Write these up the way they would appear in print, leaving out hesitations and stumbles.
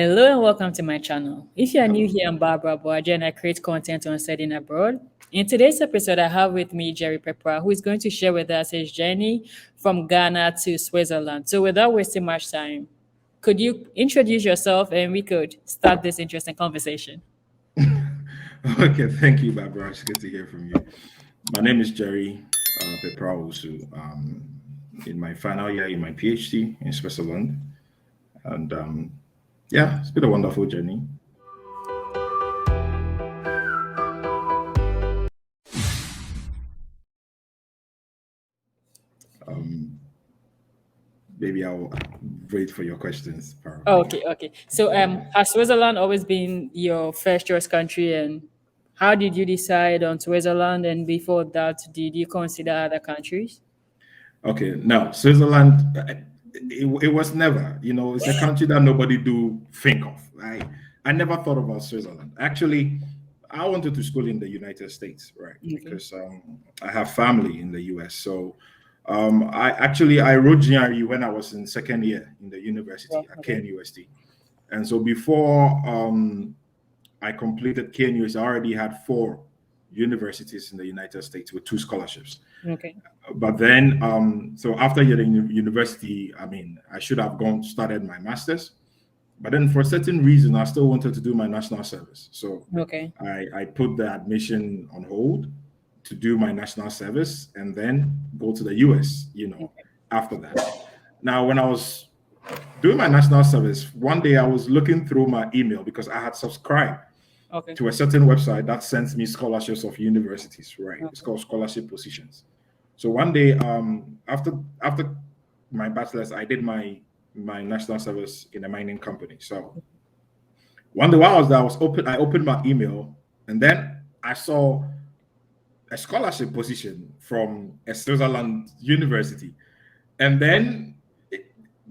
Hello and welcome to my channel. If you are new here, I'm Barbara Aboagye and I create content on studying abroad. In today's episode, I have with me Jerry Pepper, who is going to share with us his journey from Ghana to Switzerland. So without wasting much time, could you introduce yourself and we could start this interesting conversation? Okay, thank you, Barbara. It's good to hear from you. My name is Jerry Pepraosu. In my final year in my PhD in Switzerland, and yeah, it's been a wonderful journey. Um, Maybe I'll wait for your questions, probably. Okay. So has Switzerland always been your first choice country, and how did you decide on Switzerland, and before that did you consider other countries? Okay, now Switzerland, it was never, it's a country that nobody do think of. I never thought about Switzerland. Actually, I wanted to school in the United States, right? Okay. Because I have family in the US. So I wrote GRE when I was in second year in the university Well, at okay. KNUST. And so before I completed KNUST, I already had four universities in the United States with two scholarships. Okay. But then, so after university, I mean, I should have gone started my master's. But then, for a certain reason, I still wanted to do my national service. So Okay. I put the admission on hold to do my national service and then go to the US, Okay. after that. Now, when I was doing my national service, one day I was looking through my email because I had subscribed Okay. to a certain website that sends me scholarships of universities, right? It's Okay. called Scholarship Positions. So one day, after my bachelor's, I did my national service in a mining company. So one day while I was there, I opened my email, and then I saw a scholarship position from a Switzerland university, and then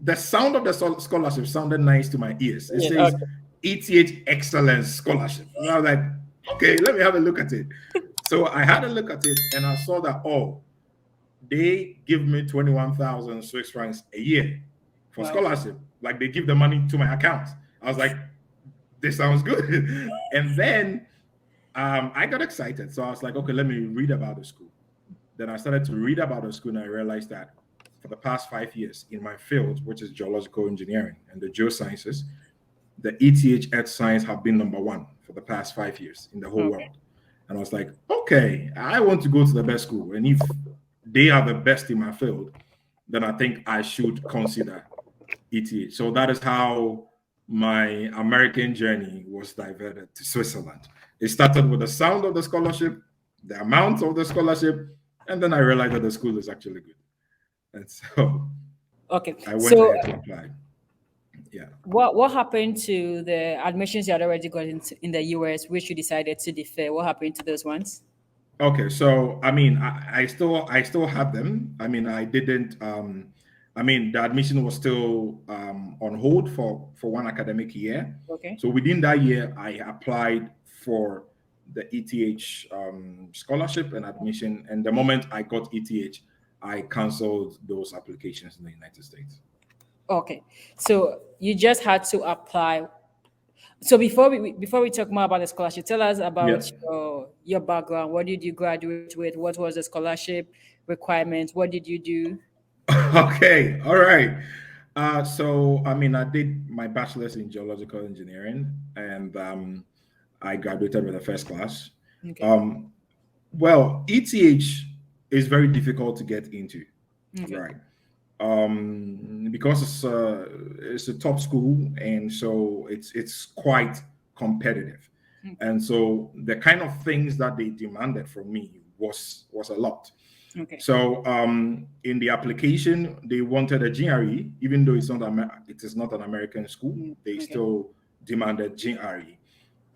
the sound of the scholarship sounded nice to my ears. It Yeah. says Okay. ETH Excellence Scholarship. And I was like, okay, let me have a look at it. So I had a look at it and I saw that, they give me 21,000 Swiss francs a year for Wow. scholarship. Like they give the money to my account. I was like, this sounds good. And then I got excited. So I was like, okay, let me read about the school. Then I started to read about the school and I realized that for the past 5 years in my field, which is geological engineering and the geosciences, the ETH Earth Science have been number one for the past 5 years in the whole Okay. world. And I was like, okay, I want to go to the best school. And if they are the best in my field, then I think I should consider ETH. So that is how my American journey was diverted to Switzerland. It started with the sound of the scholarship, the amount of the scholarship, and then I realized that the school is actually good. And so Okay. I went So ahead to apply. Yeah. what happened to the admissions you had already got in the US, which you decided to defer? What happened to those ones? Okay, so I mean, I still had them. I mean, I didn't. I mean, the admission was still on hold for one academic year. Okay. So within that year, I applied for the ETH scholarship and admission. And the moment I got ETH, I canceled those applications in the United States. Okay. So you just had to apply. So before we talk more about the scholarship, tell us Yeah. about your background. What did you graduate with? What was the scholarship requirements? What did you do? Okay. All right. So I mean, I did my bachelor's in geological engineering, and I graduated with a first class. Okay. Um, well, ETH is very difficult to get into, Okay. right? Because it's a top school, and so it's quite competitive, Okay. and so the kind of things that they demanded from me was a lot. Okay. So in the application, they wanted a GRE, even though it is not an American school. They Okay. still demanded GRE,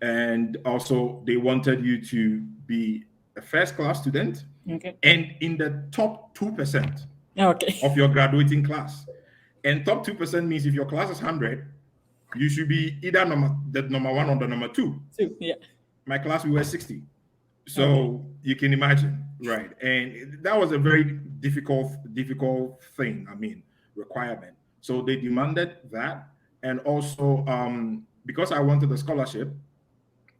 and also they wanted you to be a first class student Okay. and in the top 2% Okay. of your graduating class. And top 2% means if your class is 100, you should be either the number one or the number two. Two. Yeah. My class, we were 60. Okay. So you can imagine, right? And that was a very difficult thing, I mean, requirement. So they demanded that. And also, because I wanted the scholarship,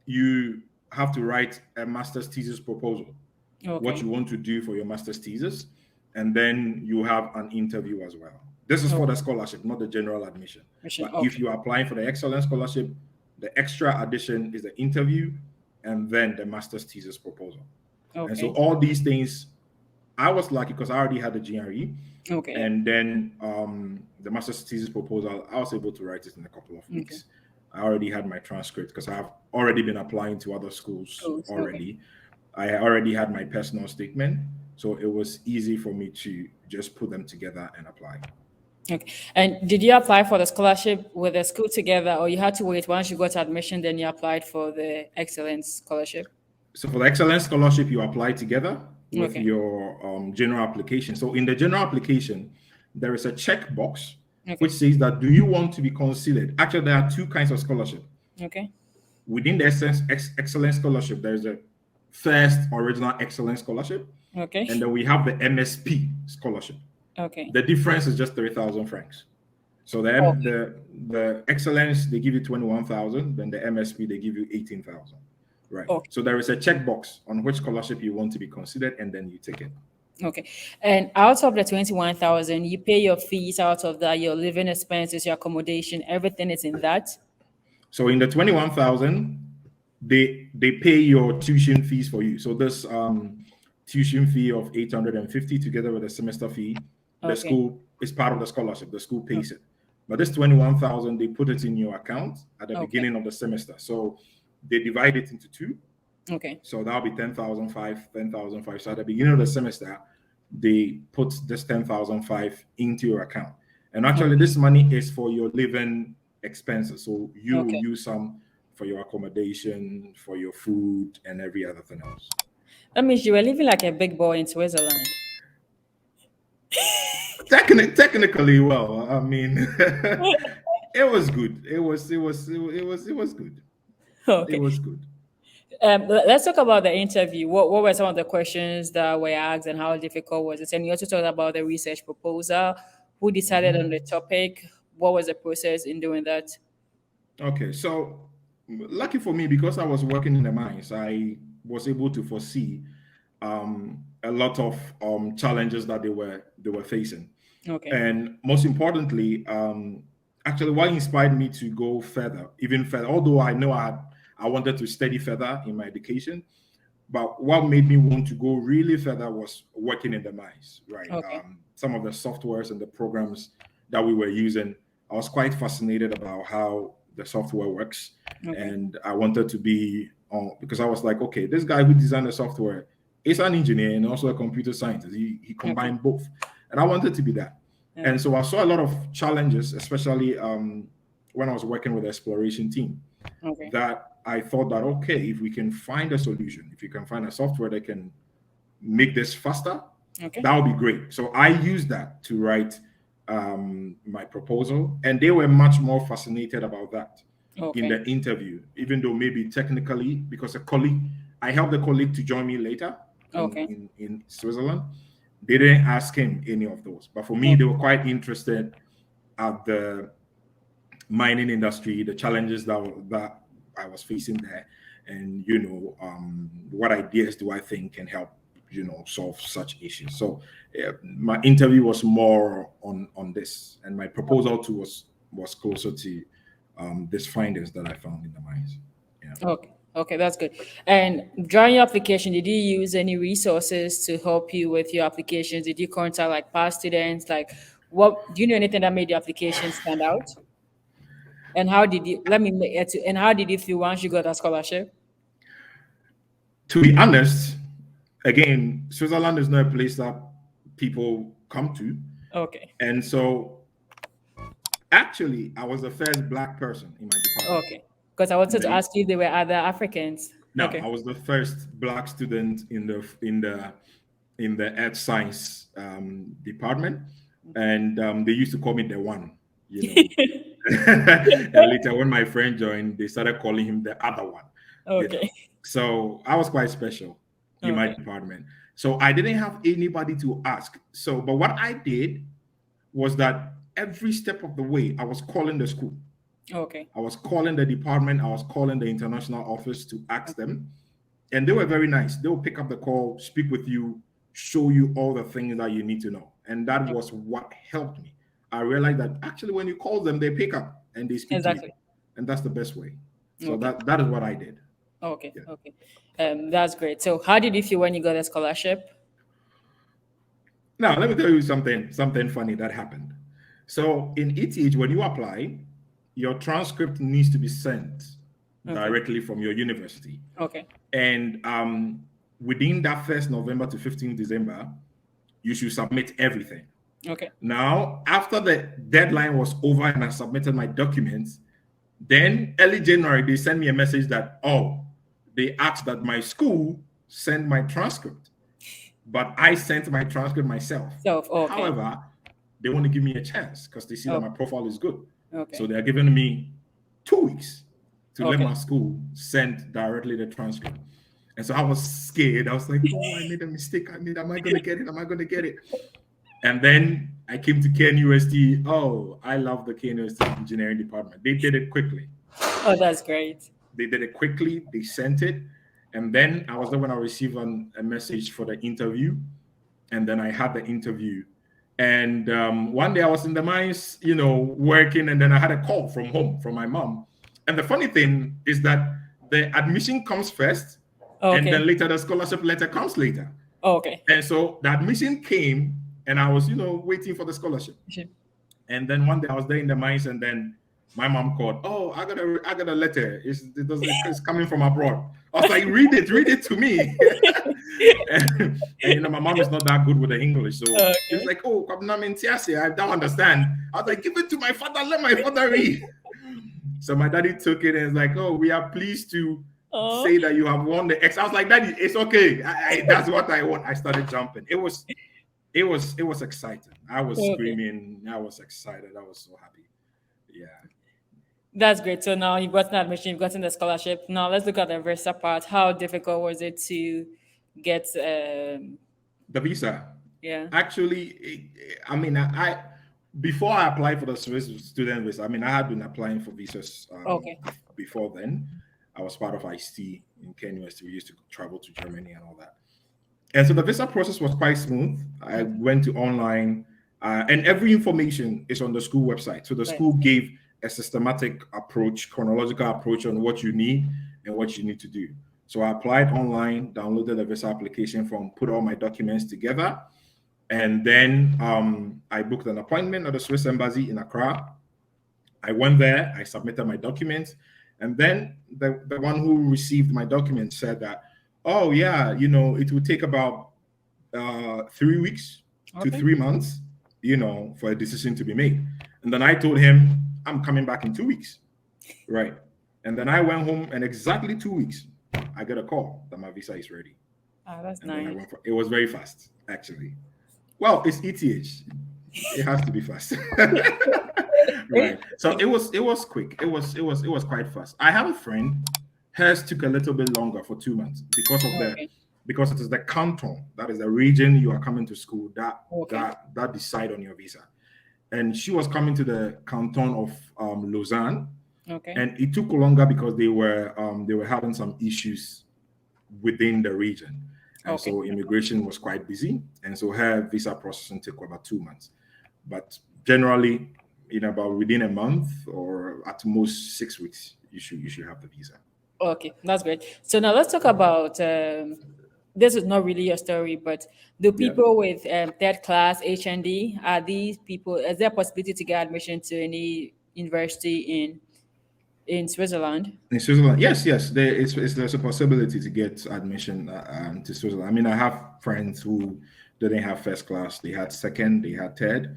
you have to write a master's thesis proposal, what Okay. you want to do for your master's thesis, and then you have an interview as well. This is for the Okay. scholarship, not the general admission. Mission. But if Okay. you are applying for the excellence scholarship, the extra addition is the interview and then the master's thesis proposal. And so Okay. all these things, I was lucky because I already had the GRE, Okay. and then the master's thesis proposal, I was able to write it in a couple of Okay. weeks. I already had my transcript because I've already been applying to other schools Cool. Okay. already. I already had my personal statement, so it was easy for me to just put them together and apply. Okay. And did you apply for the scholarship with the school together, or you had to wait once you got admission, then you applied for the excellence scholarship? So for the excellence scholarship, you apply together with Okay. your general application. So in the general application, there is a checkbox Okay. which says that do you want to be considered? Actually, there are two kinds of scholarship. Okay. Within the excellence scholarship, there is a first original excellence scholarship, Okay. and then we have the MSP scholarship. Okay. The difference is just 3,000 francs. So Okay. the excellence, they give you 21,000, then the MSP, they give you 18,000. Right. Okay. So there is a checkbox on which scholarship you want to be considered, and then you take it. Okay. And out of the 21,000, you pay your fees out of that, your living expenses, your accommodation, everything is in that. So in the 21,000, they pay your tuition fees for you. So this tuition fee of 850 together with a semester fee, the Okay. school is part of the scholarship. The school pays it. But this 21,000, they put it in your account at the Okay. beginning of the semester. So they divide it into two. Okay. So that'll be 10,005. So at the beginning of the semester, they put this 10,005 into your account. And actually, this money is for your living expenses. So you will Okay. use some for your accommodation, for your food, and every other thing else. That means you were living like a big boy in Switzerland. Technically, well, I mean, it was good. It was good. It Okay. was good. Let's talk about the interview. What were some of the questions that were asked and how difficult was it? And you also talked about the research proposal. Who decided on the topic? What was the process in doing that? Okay, so lucky for me, because I was working in the mines, I was able to foresee a lot of challenges that they were facing, Okay. and most importantly, actually, what inspired me to go further, even further. Although I know I wanted to study further in my education, but what made me want to go really further was working in the mines, right? Okay. Some of the softwares and the programs that we were using, I was quite fascinated about how the software works. Okay. And I wanted to be on, because I was like, okay, this guy who designed the software is an engineer and also a computer scientist. He combined both. And I wanted to be that. Yeah. And so I saw a lot of challenges, especially when I was working with the exploration team, Okay. that I thought that, okay, if we can find a solution, if you can find a software that can make this faster, Okay. that would be great. So I used that to write my proposal, and they were much more fascinated about that Okay. in the interview, even though maybe technically, because I helped a colleague to join me later Okay. in Switzerland. They didn't ask him any of those, but for me, they were quite interested at the mining industry, the challenges that I was facing there, and what ideas do I think can help solve such issues. So my interview was more on this, and my proposal too was closer to these findings that I found in the mines. Yeah. Okay. Okay, that's good. And during your application, did you use any resources to help you with your applications? Did you contact like past students? Like, what do you know anything that made your application stand out? And how did you and how did you feel once you got a scholarship? To be honest, again, Switzerland is not a place that people come to, Okay. and so actually, I was the first Black person in my department. Okay. Because I wanted to Right? ask you if there were other Africans. No, Okay. I was the first Black student in the earth science department, and they used to call me the one. And later, when my friend joined, they started calling him the other one. Okay. So I was quite special in my Okay. department. So I didn't have anybody to ask. So, but what I did was that every step of the way, I was calling the school. Okay. I was calling the department, I was calling the international office to ask them, and they were very nice. They will pick up the call, speak with you, show you all the things that you need to know. And that Okay. was what helped me. I realized that actually when you call them, they pick up and they speak to you. Exactly. And that's the best way. So Okay. that is what I did. Okay. Yeah. Okay. That's great. So, how did you feel when you got a scholarship? Now let me tell you something funny that happened. So in ETH, when you apply, your transcript needs to be sent Okay. directly from your university. Okay. And within that first November to 15th December, you should submit everything. Okay. Now, after the deadline was over and I submitted my documents, then early January, they sent me a message that, oh, they asked that my school send my transcript, but I sent my transcript myself. So, okay. However, they want to give me a chance because they see that Oh, my profile is good. So okay. they're giving me 2 weeks to let Okay. my school send directly the transcript. And so I was scared. I was like, oh, I made a mistake. Am I going to get it? Am I going to get it? And then I came to KNUST. Oh, I love the KNUST engineering department. They did it quickly. Oh, that's great. They did it quickly. They sent it. And then I was there when I received a message for the interview. And then I had the interview. And one day I was in the mines, working. And then I had a call from home from my mom. And the funny thing is that the admission comes first. And Okay. then later the scholarship letter comes later. Okay. And so the admission came and I was, waiting for the scholarship. Sure. And then one day I was there in the mines and then my mom called, oh, I got a letter. It's coming from abroad. I was like, read it to me. and my mom is not that good with the English. So she was like, oh, I don't understand. I was like, give it to my father, let my father read. So my daddy took it and was like, oh, we are pleased to say that you have won the X. I was like, Daddy, it's okay. That's what I want. I started jumping. It was exciting. I was screaming. I was excited. I was so happy. Yeah. That's great. So now you've gotten admission, you've gotten the scholarship. Now let's look at the visa part. How difficult was it to get the visa? Yeah. Actually, I before I applied for the Swiss student visa, I had been applying for visas before then. I was part of ICT in Kenya. We used to travel to Germany and all that. And so the visa process was quite smooth. I went to online and every information is on the school website. So the school gave a systematic approach, chronological approach on what you need and what you need to do. So I applied online, downloaded the visa application form, put all my documents together. And then I booked an appointment at the Swiss Embassy in Accra. I went there, I submitted my documents. And then the one who received my documents said that, oh, yeah, it would take about 3 weeks to 3 months, for a decision to be made. And then I told him, I'm coming back in 2 weeks. Right. And then I went home and exactly 2 weeks, I got a call that my visa is ready. Oh, that's and nice. Then it was very fast, actually. Well, it's ETH. It has to be fast. Right. So it was quick. It was quite fast. I have a friend, hers took a little bit longer for 2 months because it is the canton, that is the region you are coming to school that decide on your visa. And she was coming to the canton of Lausanne. Okay. And it took longer because they were having some issues within the region. And so immigration was quite busy. And so her visa processing took about 2 months. But generally, about within a month or at most 6 weeks, you should have the visa. Okay, that's great. So now let's talk about this is not really your story, but the people with third class HND, are these people, is there a possibility to get admission to any university in Switzerland? In Switzerland, yes, there's a possibility to get admission to Switzerland. I have friends who didn't have first class; they had second, they had third.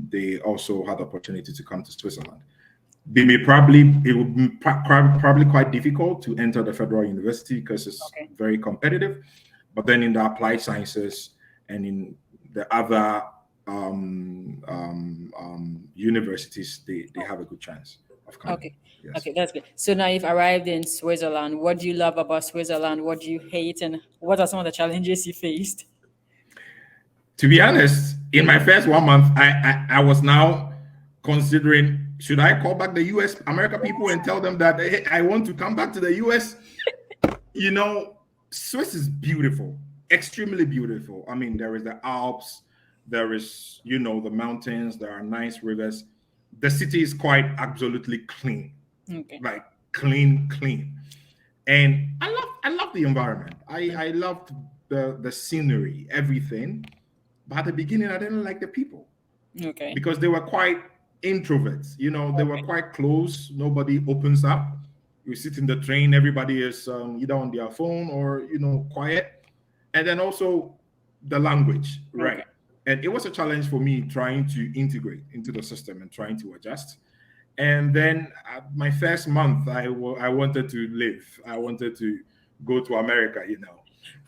They also had the opportunity to come to Switzerland. It would be probably quite difficult to enter the federal university because it's very competitive. But then in the applied sciences and in the other universities, they have a good chance of coming. Okay. Yes. Okay, that's good. So now you've arrived in Switzerland. What do you love about Switzerland? What do you hate? And what are some of the challenges you faced? To be honest, in my first 1 month, I was now considering should I call back the US America people and tell them that hey, I want to come back to the US? You know, Swiss is beautiful, extremely beautiful. I mean, there is the Alps, there is, you know, the mountains, there are nice rivers. The city is quite absolutely clean, Okay. like clean. And I love the environment. I loved the scenery, everything. But at the beginning, I didn't like the people Okay. because they were quite introverts. You know, they were Okay. quite close. Nobody opens up. You sit in the train, everybody is either on their phone or, you know, quiet. And then also the language, Okay. right? And it was a challenge for me trying to integrate into the system and trying to adjust. And then my first month, I wanted to live. I wanted to go to America, you know.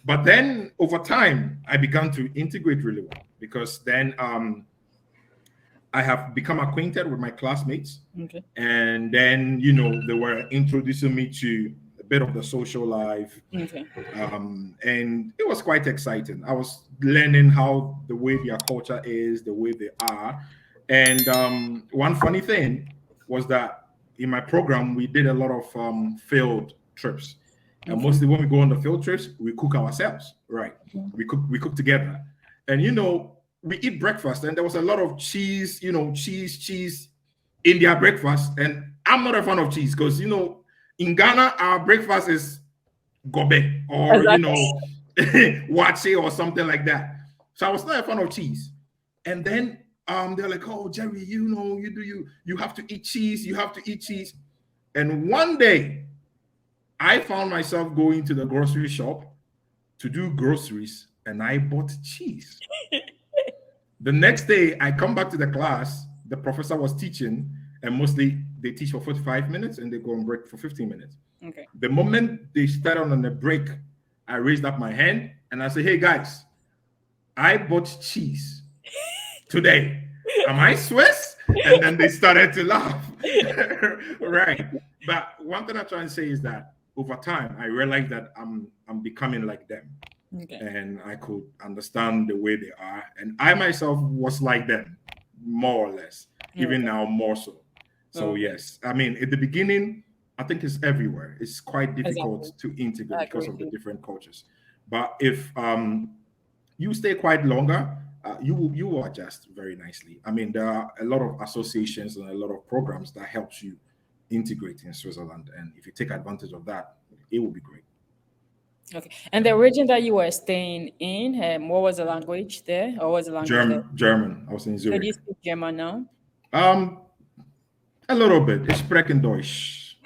But then over time, I began to integrate really well because then I have become acquainted with my classmates. Okay. And then, you know, they were introducing me to a bit of the social life. Okay. And it was quite exciting. I was learning how the way their culture is, the way they are. And one funny thing was that in my program, we did a lot of field trips. And Okay. mostly when we go on the field trips, we cook ourselves, right? We cook together. And you know, we eat breakfast, and there was a lot of cheese, you know, cheese in their breakfast. And I'm not a fan of cheese because you know, in Ghana, our breakfast is gobe or you Exactly. know, wache or something like that. So I was not a fan of cheese. And then they're like, oh Jerry, you know, you have to eat cheese, you have to eat cheese. And one day I found myself going to the grocery shop to do groceries and I bought cheese. The next day, I come back to the class, the professor was teaching, and mostly they teach for 45 minutes and they go on break for 15 minutes. Okay. The moment they started on the break, I raised up my hand and I said, hey guys, I bought cheese today. Am I Swiss? And then they started to laugh. Right. But one thing I'm trying to say is that over time, I realized that I'm becoming like them. Okay. And I could understand the way they are. And I myself was like them, more or less, even now more so. So Okay. yes, I mean, at the beginning, I think it's everywhere. It's quite difficult Exactly. to integrate I because agree of with the you. different cultures. But if you stay quite longer, you will adjust very nicely. I mean, there are a lot of associations and a lot of programs that helps you integrate in Switzerland. And if you take advantage of that, it will be great. Okay. And the region that you were staying in, what was the language there? Or what was the language there? German. I was in So do you Zurich. speak German now? Um, a little bit. Ich spreche Deutsch.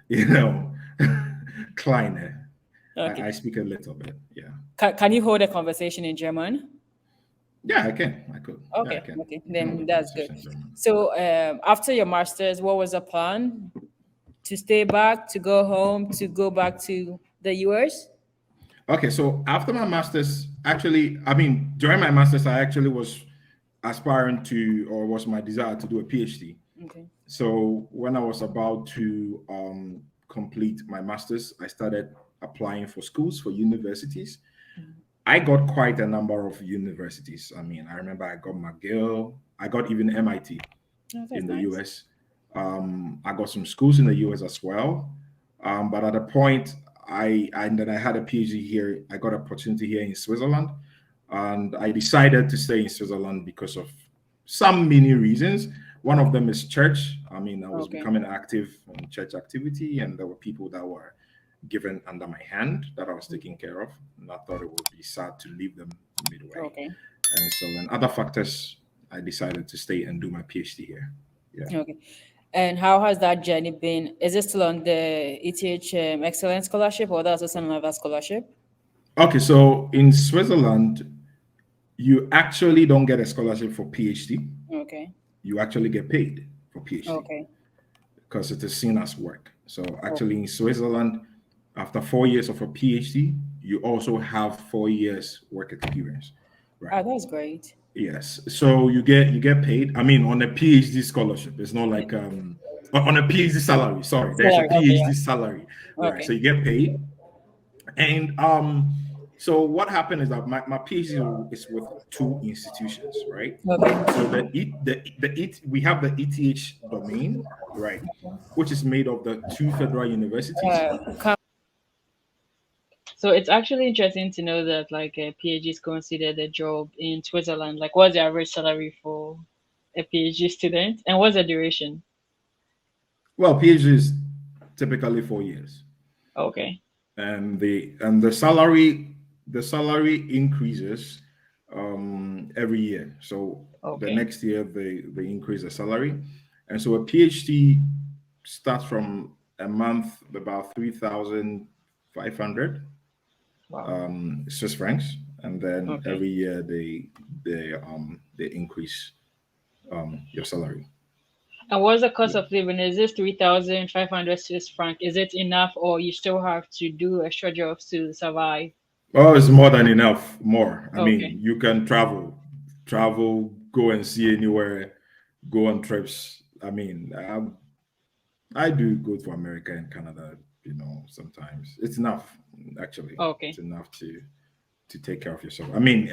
You know, kleine. Okay. I speak a little bit. Yeah. Can you hold a conversation in German? Yeah, I can. I could. Yeah, I Okay. can. Okay. I can hold Then a that's good. conversation in German. So after your master's, what was the plan? To stay back, to go home, to go back to the US? Okay, so after my master's, actually, I mean, during my master's, I actually was aspiring to, or was my desire to do a PhD. Okay. So when I was about to complete my master's, I started applying for schools, for universities. I got quite a number of universities. I mean, I remember I got McGill, I got even MIT Oh, that's in the nice. US. I got some schools in the US as well. But at a point, and then I had a PhD here. I got an opportunity here in Switzerland, and I decided to stay in Switzerland because of some many reasons. One of them is church. I mean, I was Okay. becoming active in church activity, and there were people that were given under my hand that I was taking care of, and I thought it would be sad to leave them midway. Okay. And so, and other factors, I decided to stay and do my PhD here. Yeah. Okay. And how has that journey been? Is it still on the ETH Excellence Scholarship or that's also another scholarship? Okay, so in Switzerland, you actually don't get a scholarship for PhD. Okay. You actually get paid for PhD Okay. because it is seen as work. So Oh, actually in Switzerland, after 4 years of a PhD, you also have 4 years work experience, right? that's great. Yes. So you get paid. I mean, on a PhD scholarship, it's not like on a PhD salary. Sorry, there's a Salary. Okay. PhD salary, Yeah. right? Okay. So you get paid, and So what happened is that my PhD is with two institutions, right? So Okay. we have the ETH domain, right, which is made of the two federal universities. Uh, So it's actually interesting to know that like a PhD is considered a job in Switzerland. Like, what's the average salary for a PhD student, and what's the duration? Well, PhD is typically 4 years, Okay. and the salary increases every year. So the Okay. next year they increase the salary, and so a PhD starts from a month about 3,500 Wow. Swiss francs, and then Okay. every year they increase your salary. And what's the cost of living? Is this 3,500 Swiss franc? Is it enough, or you still have to do extra jobs to survive? Oh, it's more than enough. More. I Okay. mean, you can travel, go and see anywhere, go on trips. I mean, I do go to America and Canada. Sometimes it's enough. Actually, it's Okay. enough to take care of yourself. I mean,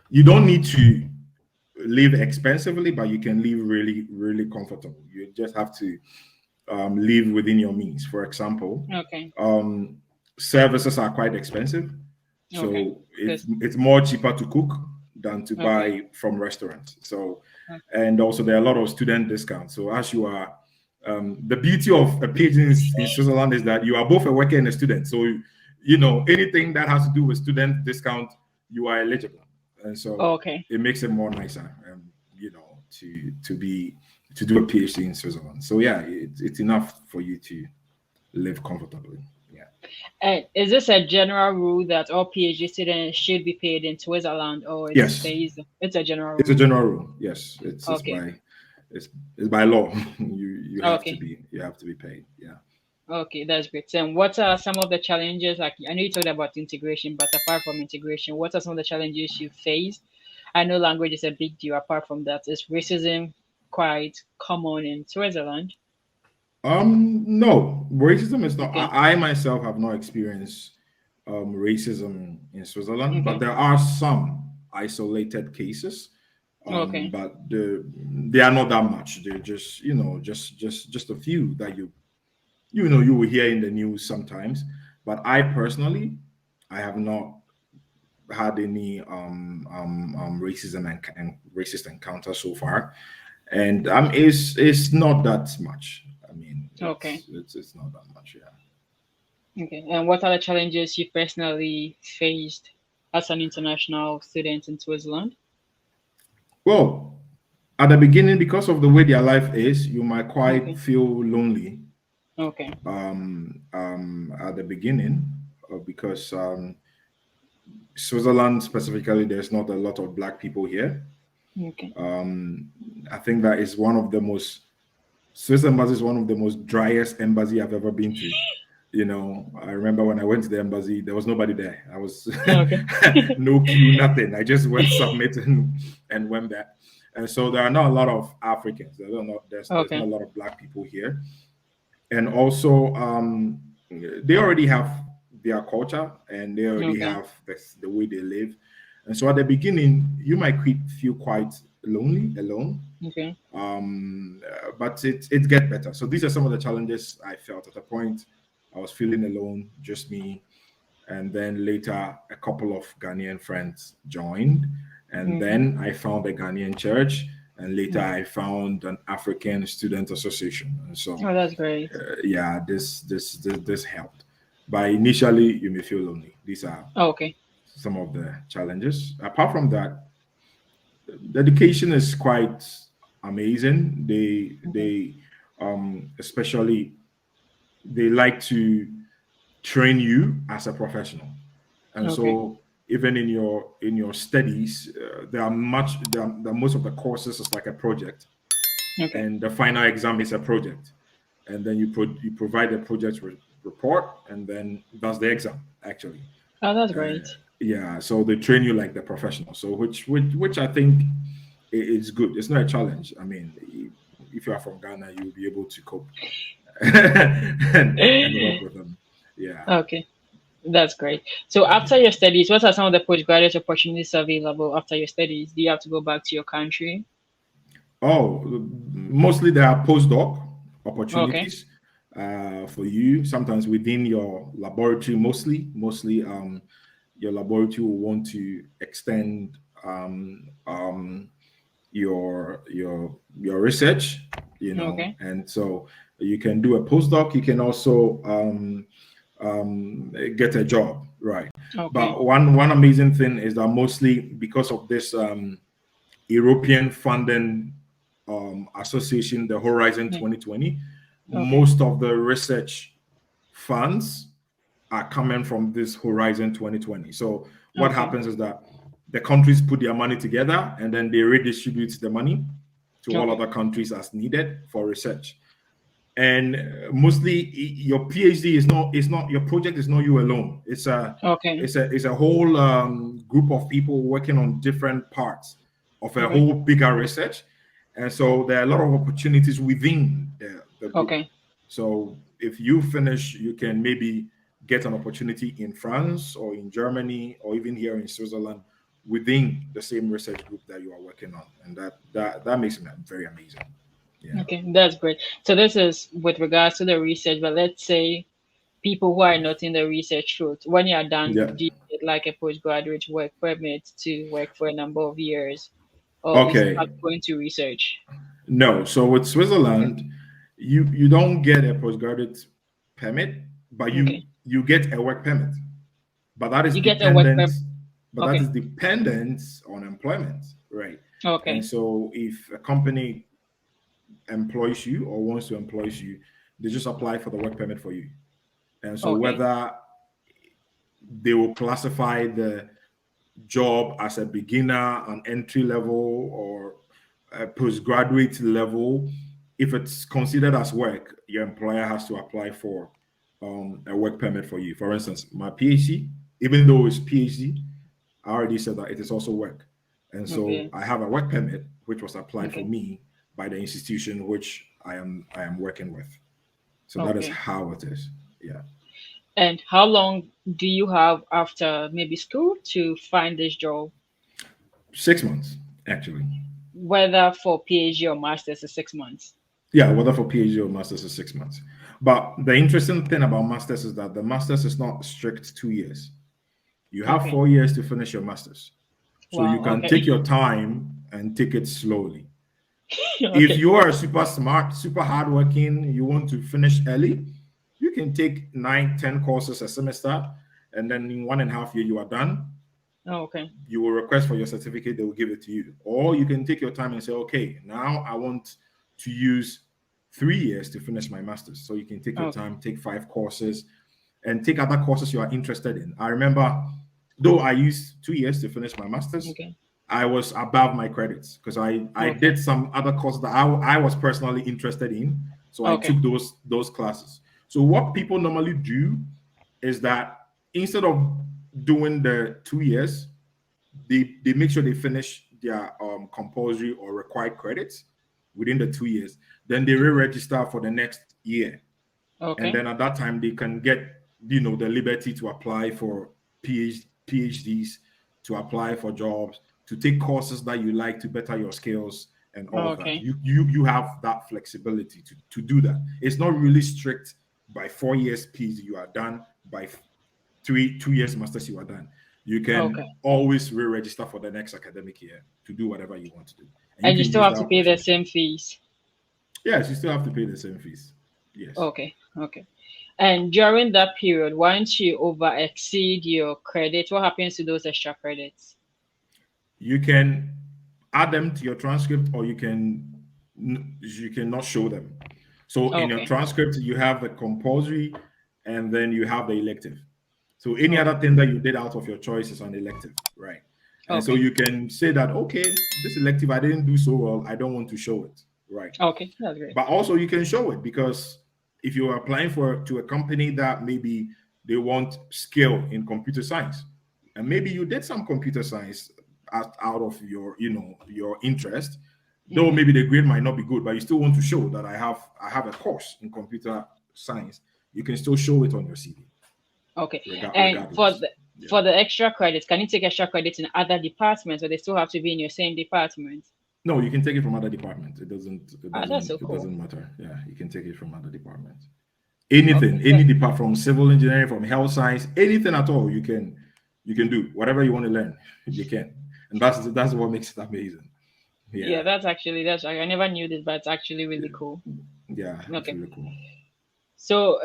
you don't need to live expensively, but you can live really, really comfortable. You just have to live within your means. For example, Okay. um, services are quite expensive, Okay. so Good. it's more cheaper to cook than to Okay. buy from restaurants. So, and also there are a lot of student discounts. So as you are, the beauty of a PhD in Switzerland is that you are both a worker and a student. So anything that has to do with student discount, you are eligible, and so Okay. it makes it more nicer, to do a PhD in Switzerland. So yeah, it's enough for you to live comfortably. Yeah. And is this a general rule that all PhD students should be paid in Switzerland, or Yes, it's a general it's a rule? general rule. Yes, it's Okay. by it's by law. You have to Okay. be paid. Yeah. Okay, that's great. And what are some of the challenges? Like, I know you talked about integration, but apart from integration, what are some of the challenges you face? I know language is a big deal. Apart from that, is racism quite common in Switzerland? No, racism is not. Okay. I myself have not experienced racism in Switzerland, but Okay. there are some isolated cases. Okay. But they are not that much. They're just just a few that you will hear in the news sometimes. But I personally, I have not had any racism and racist encounter so far, and it's not that much. I mean, Okay. it's not that much. Yeah. Okay. And what are the challenges you personally faced as an international student in Switzerland? Well, at the beginning, because of the way their life is, you might quite Okay. feel lonely Okay. at the beginning, because Switzerland specifically, there's not a lot of black people here. Okay. Um, I think that is one of the most Swiss embassy is one of the most driest embassy I've ever been to. I remember when I went to the embassy, there was nobody there. I was Okay. no queue, nothing. I just went submit and went back. And so there are not a lot of Africans. There's not Okay. a lot of black people here. And also, they already have their culture and they already Okay. have the way they live. And so at the beginning, you might feel quite lonely, alone. Okay. But it get better. So these are some of the challenges I felt at a point. I was feeling alone, just me, and then later a couple of Ghanaian friends joined, and Okay. then I found a Ghanaian church, and later Okay. I found an African student association, and so Oh, that's great. yeah, this helped. But initially, you may feel lonely. These are Oh, okay. some of the challenges. Apart from that, the education is quite amazing. Okay. Especially they like to train you as a professional, and Okay. so even in your studies, there are most of the courses is like a project, Okay. and the final exam is a project, and then you provide a project report, and then that's the exam actually. Oh, that's uh, great. yeah, so they train you like the professional, so which I think is good. It's not a challenge. I mean, if you are from Ghana, you'll be able to cope and work with them. Yeah. Okay. That's great. So after your studies, what are some of the postgraduate opportunities available after your studies? Do you have to go back to your country? Oh, mostly there are postdoc Okay. opportunities for you. Sometimes within your laboratory, mostly your laboratory will want to extend your research, Okay. and so you can do a postdoc. You can also get a job, right? Okay. But one amazing thing is that mostly because of this European funding association, the Horizon Yeah. 2020, Okay. most of the research funds are coming from this Horizon 2020. So what Okay. happens is that the countries put their money together and then they redistribute the money to all Okay. other countries as needed for research. And mostly your PhD is not your project is not you alone. It's a Okay. it's a whole group of people working on different parts of a Okay. whole bigger research, and so there are a lot of opportunities within the group. Okay. So if you finish, you can maybe get an opportunity in France or in Germany or even here in Switzerland within the same research group that you are working on, and that makes it very amazing. Yeah. Okay. That's great. So this is with regards to the research, but let's say people who are not in the research field, when you are done, Yeah. do you get like a postgraduate work permit to work for a number of years, or is it Okay. not going to research? No. So with Switzerland, you don't get a postgraduate permit, but you Okay. you get a work permit. But that is You get a work dependent. permit. But that is Okay. dependent on employment, right? And Okay. so if a company employs you or wants to employ you, they just apply for the work permit for you. And so Okay. whether they will classify the job as a beginner, an entry level, or a postgraduate level, if it's considered as work, your employer has to apply for a work permit for you. For instance, my PhD, even though it's PhD, I already said that it is also work. And so Okay. I have a work permit which was applied for Okay. me by the institution which I am working with. So that is Okay. how it is. Yeah. And how long do you have after maybe school to find this job? 6 months, actually. Whether for PhD or master's is 6 months. Yeah, whether for PhD or masters is 6 months. But the interesting thing about masters is that the masters is not strict 2 years. You have Okay. 4 years to finish your masters. So you Wow. can take Okay. your time and take it slowly. If Okay. you are super smart, super hardworking, you want to finish early, you can take 9, 10 courses a semester, and then in 1.5 years you are done. Okay. You will request for your certificate, they will give it to you. Or you can take your time and say, okay, now I want to use 3 years to finish my master's. So you can take your Okay. time, take 5 courses, and take other courses you are interested in. I remember, though I used 2 years to finish my master's, Okay. I was above my credits because I did Okay. some other courses that I was personally interested in. So I Okay. took those classes. So what people normally do is that instead of doing the 2 years, they make sure they finish their compulsory or required credits within the 2 years. Then they Okay. re-register for the next year, and Okay. then at that time they can get the liberty to apply for PhDs, to apply for jobs, to take courses that you like to better your skills and all of that. Okay. You have that flexibility to do that. It's not really strict. By 4 years PhD you are done. By 2 years masters you are done. You Okay. can always re-register for the next academic year to do whatever you want to do, and you And you can still use have that to pay the opportunity. same fees. Yes, you still have to pay the same fees. Yes. Okay. Okay. And during that period, once you over exceed your credit, what happens to those extra credits? You can add them to your transcript, or you cannot show them. So in your Okay. transcript you have the compulsory, and then you have the elective. So any Okay. other thing that you did out of your choice is an elective, right? And so Okay. you can say that, okay, this elective I didn't do so well, I don't want to show it, right? Okay. That's great. But also you can show it, because if you're applying for to a company that maybe they want skill in computer science, and maybe you did some computer science out of your interest, though Mm-hmm. maybe the grade might not be good, but you still want to show that I have a course in computer science, you can still show it on your CV. Okay. And regardless. Yeah. for the extra credits, can you take extra credits in other departments, or they still have to be in your same department? No, you can take it from other departments. It doesn't. It Ah, that's doesn't. so It cool. doesn't matter. Yeah, you can take it from other departments. Okay. Anything, any department, from civil engineering, from health science, anything at all, you can do whatever you want to learn. You can, and that's what makes it amazing. Yeah, Yeah, that's I never knew this, but it's actually really yeah, cool. yeah. It's Okay. really cool. So,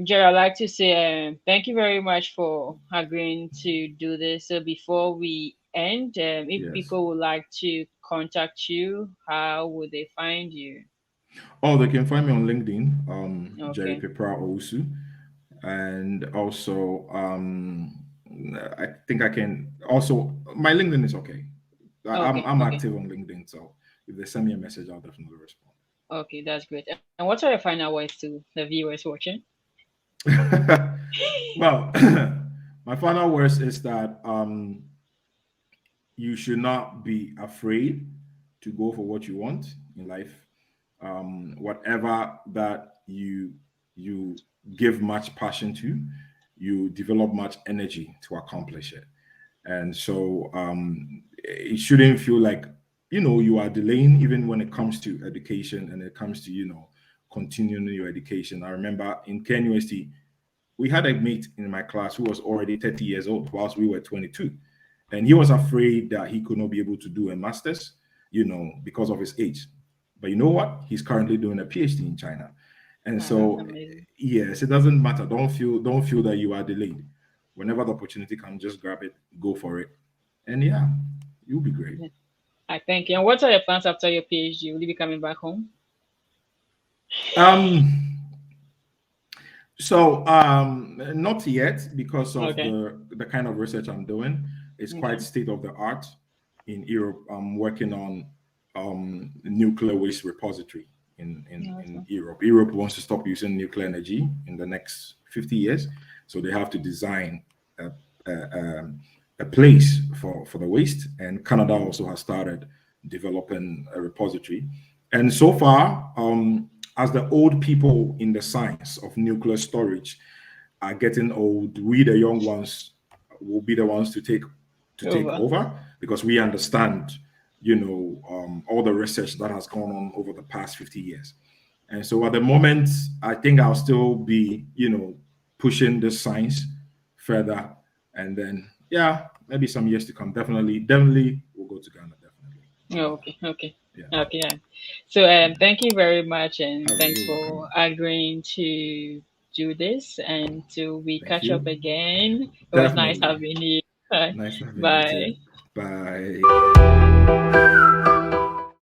Jerry, I'd like to say thank you very much for agreeing to do this. So, before we end, if Yes. people would like to contact you, how would they find you? Oh, they can find me on LinkedIn, Jerry Okay. Pepra Owusu, and also I think I can also my LinkedIn is okay. Okay. I'm Okay. active on LinkedIn, so if they send me a message, I'll definitely respond. Okay. That's great. And what are your final words to the viewers watching? Well, my final words is that you should not be afraid to go for what you want in life. Whatever that you give much passion to, you develop much energy to accomplish it. And so it shouldn't feel like you are delaying, even when it comes to education and it comes to continuing your education. I remember in KNUST, we had a mate in my class who was already 30 years old whilst we were 22, and he was afraid that he could not be able to do a master's, because of his age. But you know what, he's currently doing a PhD in China. And Oh, that's so amazing. yes, it doesn't matter. Don't feel that you are delayed. Whenever the opportunity comes, just grab it, go for it, and yeah, you'll be great. Yeah. I thank you. And what are your plans after your PhD? Will you be coming back home? um Not yet, because of Okay. the kind of research I'm doing. It's quite Okay. state of the art in Europe. I'm working on nuclear waste repository in Awesome. Europe. Europe wants to stop using nuclear energy in the next 50 years, so they have to design a, a place for the waste. And Canada also has started developing a repository. And so far, as the old people in the science of nuclear storage are getting old, we the young ones will be the ones to take Over. over, because we understand, all the research that has gone on over the past 50 years. And so at the moment, I think I'll still be, pushing the science further. And then, yeah, maybe some years to come. Definitely we'll go to Ghana. Definitely. Oh, okay. Okay. Yeah. Okay. Yeah. So, thank you very much, and Oh, thanks you're for welcome. agreeing to do this. And till we Thank catch up you. again, it was nice Definitely. having you. Nice having you too. Bye. Bye.